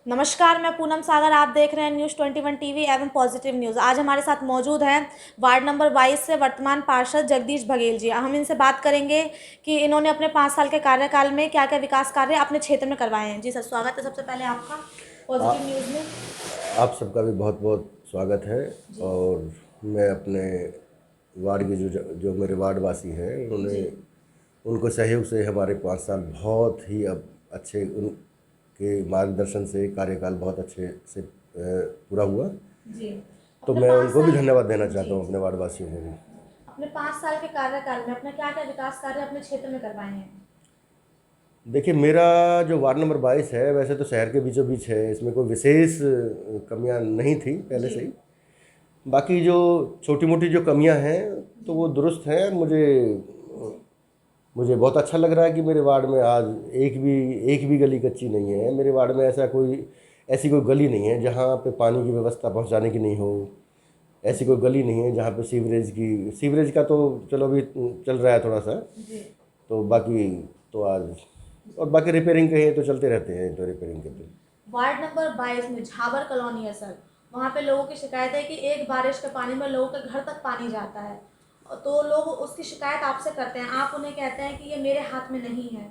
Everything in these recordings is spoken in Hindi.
नमस्कार, मैं पूनम सागर। आप देख रहे हैं न्यूज़ 21 टीवी एवं पॉजिटिव न्यूज़। आज हमारे साथ मौजूद हैं वार्ड नंबर 22 से वर्तमान पार्षद जगदीश बघेल जी। हम इनसे बात करेंगे कि इन्होंने अपने 5 साल के कार्यकाल में क्या-क्या विकास कार्य अपने क्षेत्र में करवाए हैं। जी सर, स्वागत है सबसे पहले आपका आ, पॉजिटिव न्यूज़ में। आप सबका भी बहुत बहुत स्वागत है। और मैं अपने वार्ड के जो मेरे वार्डवासी हैं उन्होंने उनको सहयोग से हमारे 5 साल बहुत ही अब अच्छे, उनके मार्गदर्शन से कार्यकाल बहुत अच्छे से पूरा हुआ। जी। तो अपने मैं 5 उनको भी साल धन्यवाद देना जी, चाहता हूँ, अपने वार्डवासियों को भी। अपने 5 साल के कार्यकाल में अपने क्या-क्या विकास कार्य अपने क्षेत्र में करवाए हैं? देखिए, मेरा जो वार्ड नंबर 22 है वैसे तो शहर के बीचों बीच है, इसमें कोई विशेष कमियां नहीं थी पहले से ही। बाकी जो छोटी मोटी जो कमियां हैं तो वो दुरुस्त हैं। मुझे बहुत अच्छा लग रहा है कि मेरे वार्ड में आज एक भी गली कच्ची नहीं है। मेरे वार्ड में ऐसी कोई गली नहीं है जहाँ पे पानी की व्यवस्था पहुँचाने की नहीं हो। ऐसी कोई गली नहीं है जहाँ पे सीवरेज का तो चलो अभी चल रहा है थोड़ा सा। तो बाकी तो आज और बाकी रिपेयरिंग के हैं तो चलते रहते हैं, तो रिपेयरिंग के तो। वार्ड नंबर 22 में झाबर कॉलोनी है सर। वहाँ पे लोगों की शिकायत है कि एक बारिश के पानी में लोगों के घर तक पानी जाता है। तो लोग उसकी शिकायत आपसे करते हैं, आप उन्हें कहते हैं कि ये मेरे हाथ में नहीं है,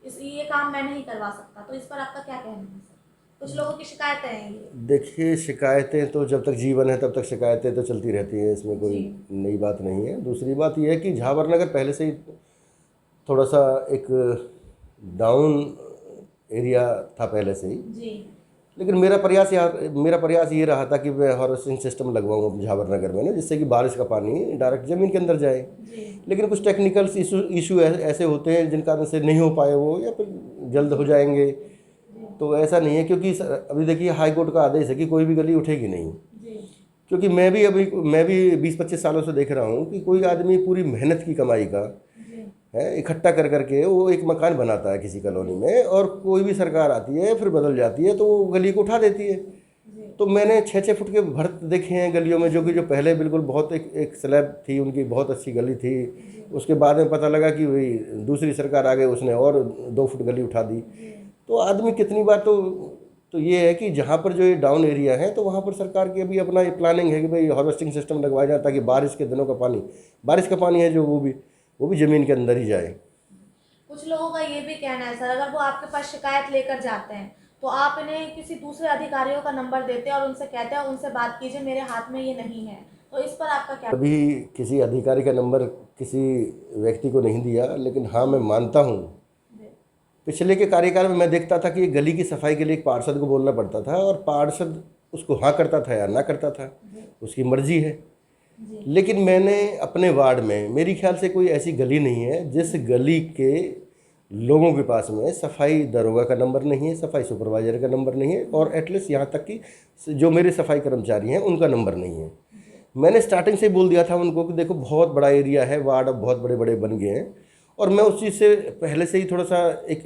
ये काम मैं नहीं करवा सकता। तो इस पर आपका क्या कहना है सर? कुछ लोगों की शिकायतें हैं ये। देखिए, शिकायतें तो जब तक जीवन है तब तक शिकायतें तो चलती रहती हैं, इसमें कोई जी। नई बात नहीं है। दूसरी बात यह है कि झाबर नगर पहले से ही थोड़ा सा एक डाउन एरिया था पहले से ही। जी। लेकिन मेरा प्रयास ये रहा था कि मैं हार्वेस्टिंग सिस्टम लगवाऊँ झाबर नगर में ना, जिससे कि बारिश का पानी डायरेक्ट ज़मीन के अंदर जाए। जी। लेकिन कुछ टेक्निकल इशू ऐसे होते हैं जिन कारण से नहीं हो पाए वो, या फिर जल्द हो जाएंगे। तो ऐसा नहीं है, क्योंकि अभी देखिए हाई कोर्ट का आदेश है कि कोई भी गली उठेगी नहीं। जी। क्योंकि मैं भी 20-25 सालों से देख रहा हूँ कि कोई आदमी पूरी मेहनत की कमाई का जी। है इकट्ठा कर करके वो एक मकान बनाता है किसी कॉलोनी में, और कोई भी सरकार आती है फिर बदल जाती है तो वो गली को उठा देती है। जी। तो मैंने 6-6 फुट के भर्त देखे हैं गलियों में, जो पहले बिल्कुल बहुत एक स्लैब थी उनकी, बहुत अच्छी गली थी। उसके बाद में पता लगा कि वही दूसरी सरकार आ गई, उसने और 2 फुट गली उठा दी। तो आदमी कितनी बार तो ये है कि जहाँ पर जो ये डाउन एरिया है तो वहाँ पर सरकार की अभी अपना ये प्लानिंग है कि भाई हार्वेस्टिंग सिस्टम लगवाया जाए, ताकि बारिश का पानी है जो वो भी ज़मीन के अंदर ही जाए। कुछ लोगों का ये भी कहना है सर, अगर वो आपके पास शिकायत लेकर जाते हैं तो आप इन्हें किसी दूसरे अधिकारियों का नंबर देते हैं और उनसे कहते हैं उनसे बात कीजिए, मेरे हाथ में ये नहीं है। तो इस पर आपका क्या? अभी किसी अधिकारी का नंबर किसी व्यक्ति को नहीं दिया, लेकिन हाँ मैं मानता हूँ पिछले के कार्यकाल में मैं देखता था कि एक गली की सफाई के लिए एक पार्षद को बोलना पड़ता था, और पार्षद उसको हाँ करता था या ना करता था, उसकी मर्जी है। लेकिन मैंने अपने वार्ड में, मेरी ख्याल से कोई ऐसी गली नहीं है जिस गली के लोगों के पास में सफाई दरोगा का नंबर नहीं है, सफाई सुपरवाइजर का नंबर नहीं है, और एटलीस्ट यहाँ तक कि जो मेरे सफाई कर्मचारी हैं उनका नंबर नहीं है। मैंने स्टार्टिंग से ही बोल दिया था उनको कि देखो बहुत बड़ा एरिया है, वार्ड अब बहुत बड़े बड़े बन गए हैं, और मैं उस चीज़ से पहले से ही थोड़ा सा एक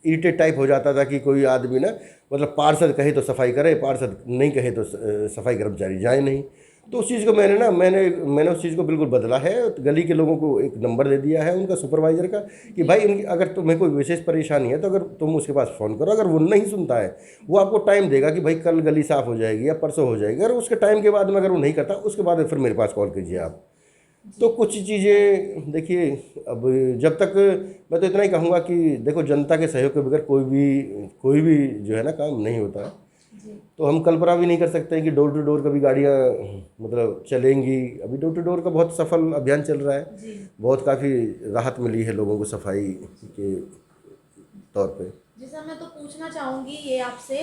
इरिटेट टाइप हो जाता था कि कोई आदमी ना, मतलब पार्षद कहे तो सफाई करे, पार्षद नहीं कहे तो सफाई कर्मचारी जाए नहीं। तो उस चीज़ को मैंने उस चीज़ को बिल्कुल बदला है। तो गली के लोगों को एक नंबर दे दिया है उनका सुपरवाइज़र का, कि भाई इनकी अगर तुम्हें कोई विशेष परेशानी है तो अगर तुम उसके पास फ़ोन करो। अगर वो नहीं सुनता है, वो आपको टाइम देगा कि भाई कल गली साफ़ हो जाएगी या परसों हो जाएगी, अगर उसके टाइम के बाद में अगर वो नहीं करता, उसके बाद फिर मेरे पास कॉल कीजिए आप। तो कुछ चीज़ें देखिए, अब जब तक, मैं तो इतना ही कहूँगा कि देखो, जनता के सहयोग के बगैर कोई भी जो है ना काम नहीं होता है। तो हम कल्पना भी नहीं कर सकते कि डोर टू डोर कभी गाड़ियाँ मतलब चलेंगी। अभी डोर टू डोर का बहुत सफल अभियान चल रहा है, बहुत काफ़ी राहत मिली है लोगों को सफाई के तौर पे। जी सर, मैं तो पूछना चाहूँगी ये आपसे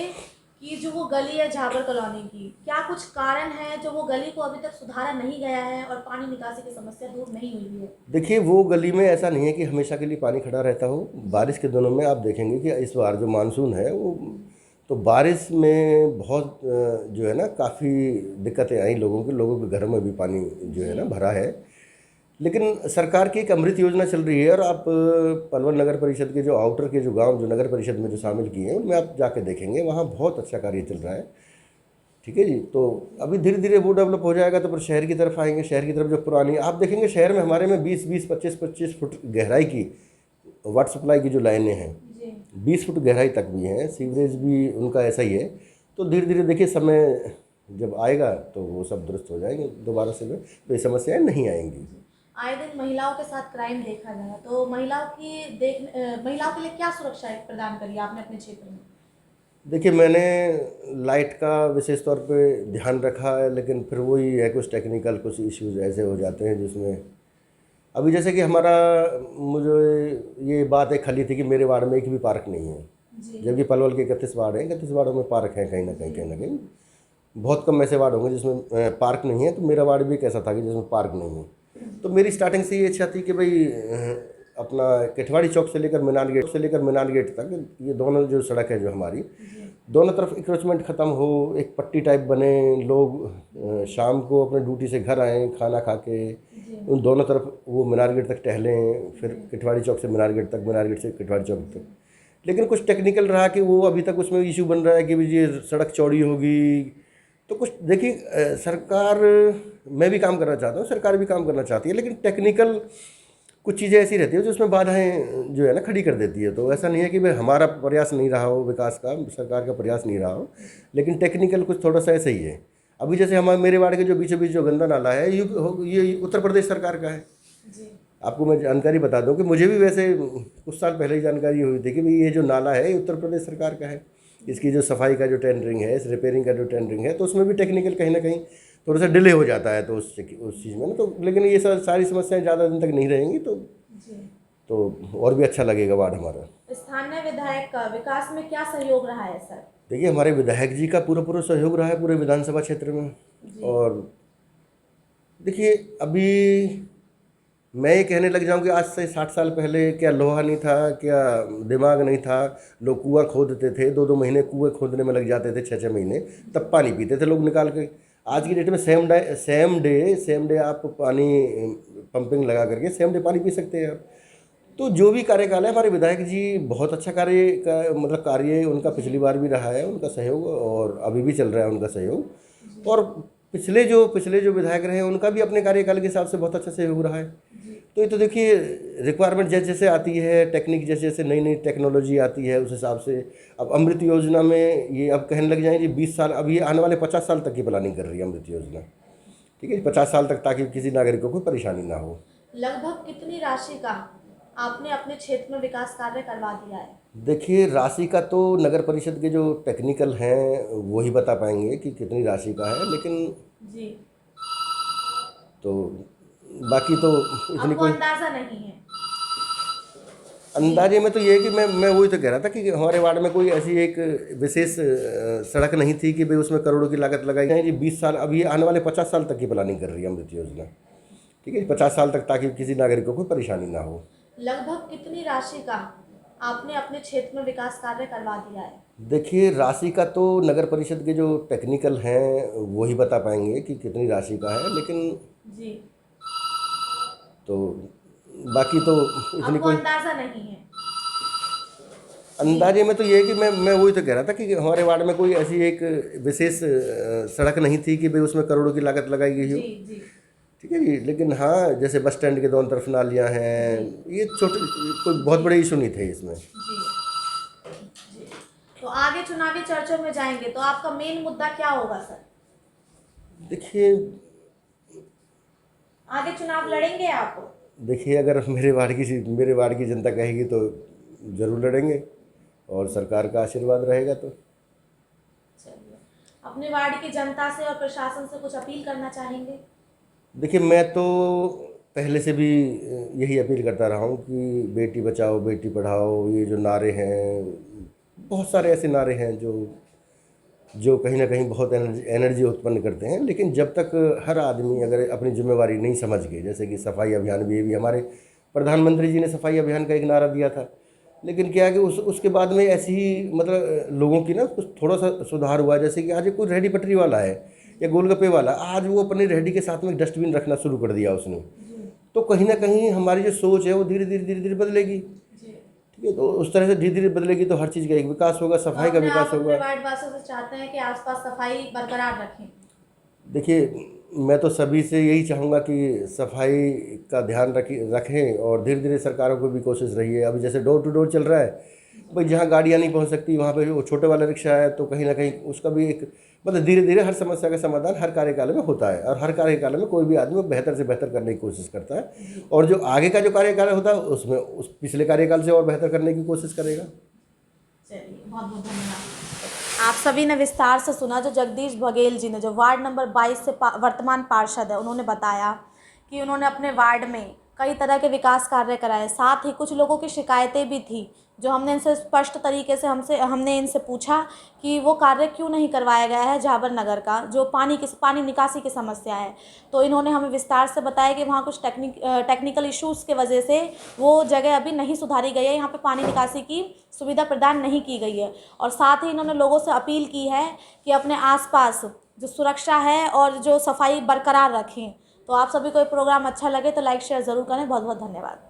कि जो वो गली है झाबर कॉलोनी की, क्या कुछ कारण है जो वो गली को अभी तक सुधारा नहीं गया है और पानी निकासी की समस्या दूर नहीं हुई है? देखिए, वो गली में ऐसा नहीं है कि हमेशा के लिए पानी खड़ा रहता हो। बारिश के दिनों में आप देखेंगे कि इस बार जो मानसून है वो, तो बारिश में बहुत जो है ना काफ़ी दिक्कतें आई लोगों के घरों में भी पानी जो है ना भरा है। लेकिन सरकार की एक अमृत योजना चल रही है, और आप पलवल नगर परिषद के जो आउटर के जो गांव जो नगर परिषद में जो शामिल किए हैं उनमें आप जाके देखेंगे, वहाँ बहुत अच्छा कार्य चल रहा है। ठीक है जी। तो अभी धीरे धीरे वो डेवलप हो जाएगा तो फिर शहर की तरफ आएंगे। शहर की तरफ जो पुरानी आप देखेंगे, शहर में हमारे में 20-20, 25-25 फुट गहराई की वाटर सप्लाई की जो लाइनें हैं, 20 फुट गहराई तक भी हैं, सीवरेज भी उनका ऐसा ही है। तो धीरे धीरे देखिए समय जब आएगा तो वो सब दुरुस्त हो जाएंगे दोबारा से, तो ये समस्याएं नहीं आएंगी। आए दिन महिलाओं के साथ क्राइम देखा जा रहा है, तो महिलाओं के लिए क्या सुरक्षा प्रदान करी आपने अपने क्षेत्र में? देखिए मैंने लाइट का विशेष तौर पे ध्यान रखा है, लेकिन फिर वही है, कुछ टेक्निकल कुछ इश्यूज ऐसे हो जाते हैं जिसमें अभी जैसे कि मुझे ये बात एक खली थी कि मेरे वार्ड में एक भी पार्क नहीं है, जी जबकि पलवल के 31 वार्ड हैं, 31 वार्डों में पार्क है कहीं ना कहीं। बहुत कम ऐसे वार्ड होंगे जिसमें पार्क नहीं है, तो मेरा वार्ड भी एक ऐसा था कि जिसमें पार्क नहीं है। तो मेरी स्टार्टिंग से ये इच्छा थी कि भाई अपना केठवाड़ी चौक से लेकर मीनार गेट तक ये दोनों जो सड़क है जो हमारी, जी दोनों तरफ इंक्रोचमेंट ख़त्म हो, एक पट्टी टाइप बने, लोग शाम को अपने ड्यूटी से घर आएँ खाना खा के, जी उन दोनों तरफ वो मीनार गेट तक टहलें, फिर केठवाड़ी चौक से मीनार गेट तक, मीनार गेट से केठवाड़ी चौक तक। लेकिन कुछ टेक्निकल रहा कि वो अभी तक उसमें इशू बन रहा है कि ये सड़क चौड़ी होगी। तो कुछ देखिए सरकार, मैं भी काम करना चाहता हूँ, सरकार भी काम करना चाहती है, लेकिन टेक्निकल कुछ चीज़ें ऐसी रहती है जो उसमें बाधाएं जो है ना खड़ी कर देती है। तो ऐसा नहीं है कि भाई हमारा प्रयास नहीं रहा हो, विकास का सरकार का प्रयास नहीं रहा हो, लेकिन टेक्निकल कुछ थोड़ा सा ऐसा ही है। अभी जैसे मेरे वार्ड के जो बीचों बीच जो गंदा नाला है ये उत्तर प्रदेश सरकार का है। जी आपको मैं जानकारी बता दूं कि मुझे भी वैसे कुछ साल पहले ही जानकारी हुई थी कि भाई ये जो नाला है ये उत्तर प्रदेश सरकार का है। इसकी जो सफाई का जो टेंडरिंग है, इस रिपेयरिंग का जो टेंडरिंग है, तो उसमें भी टेक्निकल कहीं ना कहीं थोड़ा सा डिले हो जाता है, तो उस चीज़ में ना, तो लेकिन ये सारी समस्याएं ज़्यादा दिन तक नहीं रहेंगी, जी तो और भी अच्छा लगेगा वार्ड हमारा। स्थानीय विधायक का विकास में क्या सहयोग रहा है सर? देखिए हमारे विधायक जी का पूरा सहयोग रहा है पूरे विधानसभा क्षेत्र में। जी और देखिए अभी मैं ये कहने लग जाऊं कि आज से 60 साल पहले क्या लोहा नहीं था, क्या दिमाग नहीं था, लोग कुआं खोदते थे, 2-2 महीने कुएं खोदने में लग जाते थे, 6-6 महीने, तब पानी पीते थे लोग निकाल के। आज की डेट में सेम डे आप पानी पंपिंग लगा करके सेम डे पानी पी सकते हैं आप। तो जो भी कार्यकाल है, हमारे विधायक जी बहुत अच्छा कार्य उनका पिछली बार भी रहा है, उनका सहयोग, और अभी भी चल रहा है उनका सहयोग। और पिछले जो विधायक रहे उनका भी अपने कार्यकाल के हिसाब से बहुत अच्छा सहयोग रहा है। तो ये तो देखिए रिक्वायरमेंट जैसे जैसे आती है, टेक्निक जैसे जैसे नई टेक्नोलॉजी आती है, उस हिसाब से अब अमृत योजना में ये अब कहने लग जाएंगे 20 साल, अब ये आने वाले 50 साल तक की प्लानिंग कर रही है अमृत योजना। ठीक है, 50 साल तक, ताकि किसी नागरिक को कोई परेशानी ना हो। लगभग कितनी राशि का आपने अपने क्षेत्र में विकास कार्य करवा दिया है? देखिए राशि का तो नगर परिषद के जो टेक्निकल हैं वो ही बता पाएंगे कि कितनी राशि का है, लेकिन जी तो बाकी तो इतनी आपको कोई अंदाजा नहीं है? अंदाजे में तो ये है कि मैं वही तो कह रहा था कि हमारे वार्ड में कोई ऐसी एक विशेष सड़क नहीं थी कि भाई उसमें करोड़ों की लागत लगाई है। जी 20 साल, अब ये आने वाले 50 साल तक की प्लानिंग कर रही है अमृत योजना। ठीक है, 50 साल तक, ताकि किसी नागरिक को कोई परेशानी ना हो। लगभग कितनी राशि का आपने अपने क्षेत्र में विकास कार्य करवा दिया है? देखिए राशि का तो नगर परिषद के जो टेक्निकल हैं वो ही बता पाएंगे कि कितनी राशि का है, लेकिन जी तो बाकी तो इतनी आपको कोई अंदाजा नहीं है? अंदाजे में तो ये है कि मैं वही तो कह रहा था कि हमारे वार्ड में कोई ऐसी एक विशेष सड़क नहीं थी कि भाई उसमें करोड़ों की लागत लगाई गई हो। जी ठीक है जी, लेकिन हाँ जैसे बस स्टैंड के दोनों तरफ नालियाँ हैं, ये छोटे कोई बहुत बड़े इशू नहीं थे इसमें। जी जी तो आगे चुनावी चर्चा में जाएंगे तो आपका मेन मुद्दा क्या होगा सर? देखिए आगे चुनाव लड़ेंगे आप? अगर मेरे वार्ड की जनता कहेगी तो ज़रूर लड़ेंगे, और सरकार का आशीर्वाद रहेगा तो। चलिए, अपने वार्ड की जनता से और प्रशासन से कुछ अपील करना चाहेंगे? देखिए मैं तो पहले से भी यही अपील करता रहा हूँ कि बेटी बचाओ बेटी पढ़ाओ, ये जो नारे हैं, बहुत सारे ऐसे नारे हैं जो कहीं ना कहीं बहुत एनर्जी उत्पन्न करते हैं, लेकिन जब तक हर आदमी अगर अपनी जिम्मेवारी नहीं समझ के, जैसे कि सफाई अभियान भी हमारे प्रधानमंत्री जी ने सफाई अभियान का एक नारा दिया था, लेकिन क्या है कि उसके बाद में ऐसी ही लोगों की ना कुछ थोड़ा सा सुधार हुआ। जैसे कि आज कोई रेहड़ी पटरी वाला है या गोलगप्पे वाला, आज वो अपनी रेहड़ी के साथ में डस्टबिन रखना शुरू कर दिया उसने। तो कहीं ना कहीं हमारी जो सोच है वो धीरे धीरे बदलेगी। ठीक है, तो उस तरह से धीरे धीरे बदलेगी तो हर चीज़ का एक विकास होगा, सफाई का विकास होगा। वार्ड वासियों से चाहते हैं कि आसपास सफाई बरकरार रखें? देखिए मैं तो सभी से यही चाहूँगा कि सफाई का ध्यान रखें, और धीरे धीरे सरकारों को भी कोशिश रही है। अभी जैसे डोर टू डोर चल रहा है, भाई जहाँ गाड़ियाँ नहीं पहुँच सकती वहाँ पे वो छोटे वाला रिक्शा है, तो कहीं ना कहीं उसका भी एक मतलब धीरे धीरे हर समस्या का समाधान हर कार्यकाल में होता है, और हर कार्यकाल में कोई भी आदमी बेहतर से बेहतर करने की कोशिश करता है, और जो आगे का जो कार्यकाल होता है उसमें उस पिछले कार्यकाल से और बेहतर करने की कोशिश करेगा। चलिए, बहुत बहुत धन्यवाद। आप सभी ने विस्तार से सुना जो जगदीश बघेल जी ने, जो वार्ड नंबर 22 से वर्तमान पार्षद है, उन्होंने बताया कि उन्होंने अपने वार्ड में कई तरह के विकास कार्य कराए। साथ ही कुछ लोगों की शिकायतें भी थी जो हमने इनसे स्पष्ट तरीके से हमने इनसे पूछा कि वो कार्य क्यों नहीं करवाया गया है झाबर नगर का, जो पानी निकासी की समस्या है। तो इन्होंने हमें विस्तार से बताया कि वहाँ कुछ टेक्निकल इश्यूज़ की वजह से वो जगह अभी नहीं सुधारी गई है, यहाँ पे पानी निकासी की सुविधा प्रदान नहीं की गई है। और साथ ही इन्होंने लोगों से अपील की है कि अपने आसपास जो सुरक्षा है और जो सफाई बरकरार रखें। तो आप सभी को ये प्रोग्राम अच्छा लगे तो लाइक शेयर ज़रूर करें। बहुत बहुत धन्यवाद।